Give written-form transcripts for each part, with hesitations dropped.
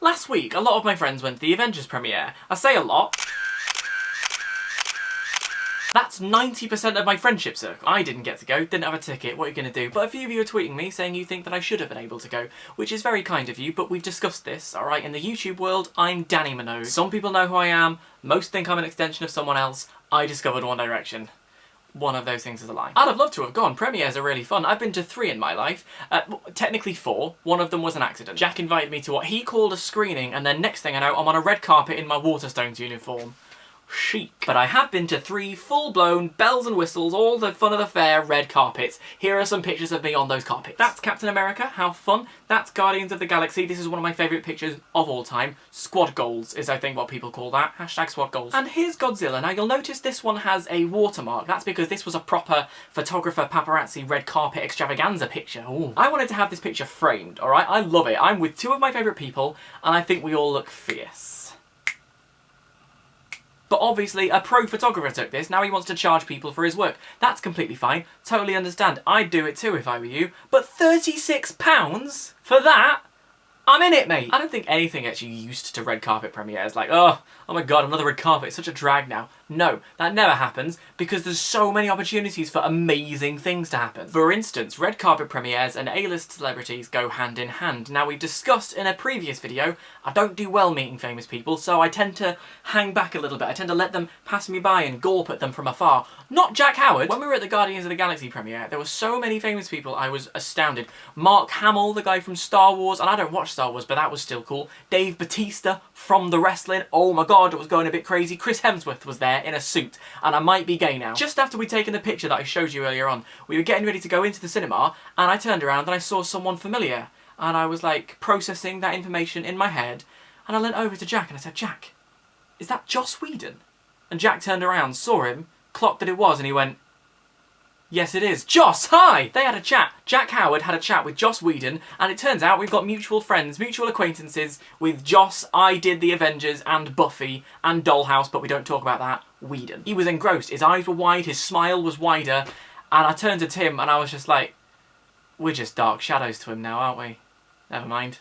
Last week, a lot of my friends went to the Avengers premiere. I say a lot. That's 90% of my friendship circle. I didn't get to go, didn't have a ticket, what are you going to do? But a few of you are tweeting me saying you think that I should have been able to go, which is very kind of you, but we've discussed this, alright? In the YouTube world, I'm Danny Minogue. Some people know who I am, most think I'm an extension of someone else. I discovered One Direction. One of those things is a lie. I'd have loved to have gone. Premieres are really fun. I've been to 3 in my life. Technically 4. One of them was an accident. Jack invited me to what he called a screening, and then next thing I know, I'm on a red carpet in my Waterstones uniform. Chic. But I have been to 3 full-blown, bells and whistles, all the fun of the fair, red carpets. Here are some pictures of me on those carpets. That's Captain America, how fun. That's Guardians of the Galaxy, this is one of my favourite pictures of all time. Squad goals is I think what people call that. Hashtag squad goals. And here's Godzilla. Now you'll notice this one has a watermark. That's because this was a proper photographer paparazzi red carpet extravaganza picture. Ooh. I wanted to have this picture framed, alright? I love it. I'm with 2 of my favourite people, and I think we all look fierce. But obviously, a pro photographer took this, now he wants to charge people for his work. That's completely fine, totally understand. I'd do it too if I were you. But £36 for that? I'm in it, mate! I don't think anything gets you used to red carpet premieres, like, oh my god, another red carpet, it's such a drag now. No, that never happens, because there's so many opportunities for amazing things to happen. For instance, red carpet premieres and A-list celebrities go hand in hand. Now, we've discussed in a previous video, I don't do well meeting famous people, so I tend to hang back a little bit. I tend to let them pass me by and gawp at them from afar. Not Jack Howard. When we were at the Guardians of the Galaxy premiere, there were so many famous people, I was astounded. Mark Hamill, the guy from Star Wars, and I don't watch Star Wars, but that was still cool. Dave Bautista from the wrestling, oh my god, it was going a bit crazy. Chris Hemsworth was there in a suit, and I might be gay now. Just after we'd taken the picture that I showed you earlier on, we were getting ready to go into the cinema, and I turned around and I saw someone familiar, and I was like processing that information in my head, and I leant over to Jack and I said, Jack, is that Joss Whedon? And Jack turned around, saw him, clocked that it was, and he went, yes, it is. Joss, hi! They had a chat. Jack Howard had a chat with Joss Whedon, and it turns out we've got mutual friends, mutual acquaintances with Joss. I did the Avengers and Buffy and Dollhouse, but we don't talk about that. Whedon. He was engrossed. His eyes were wide, his smile was wider, and I turned to Tim and I was just like, we're just dark shadows to him now, aren't we? Never mind.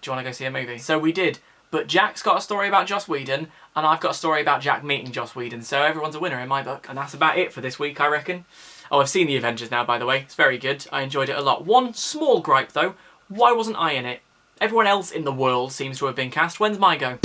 Do you want to go see a movie? So we did. But Jack's got a story about Joss Whedon, and I've got a story about Jack meeting Joss Whedon, so everyone's a winner in my book. And that's about it for this week, I reckon. Oh, I've seen the Avengers now, by the way. It's very good. I enjoyed it a lot. One small gripe, though. Why wasn't I in it? Everyone else in the world seems to have been cast. When's my go?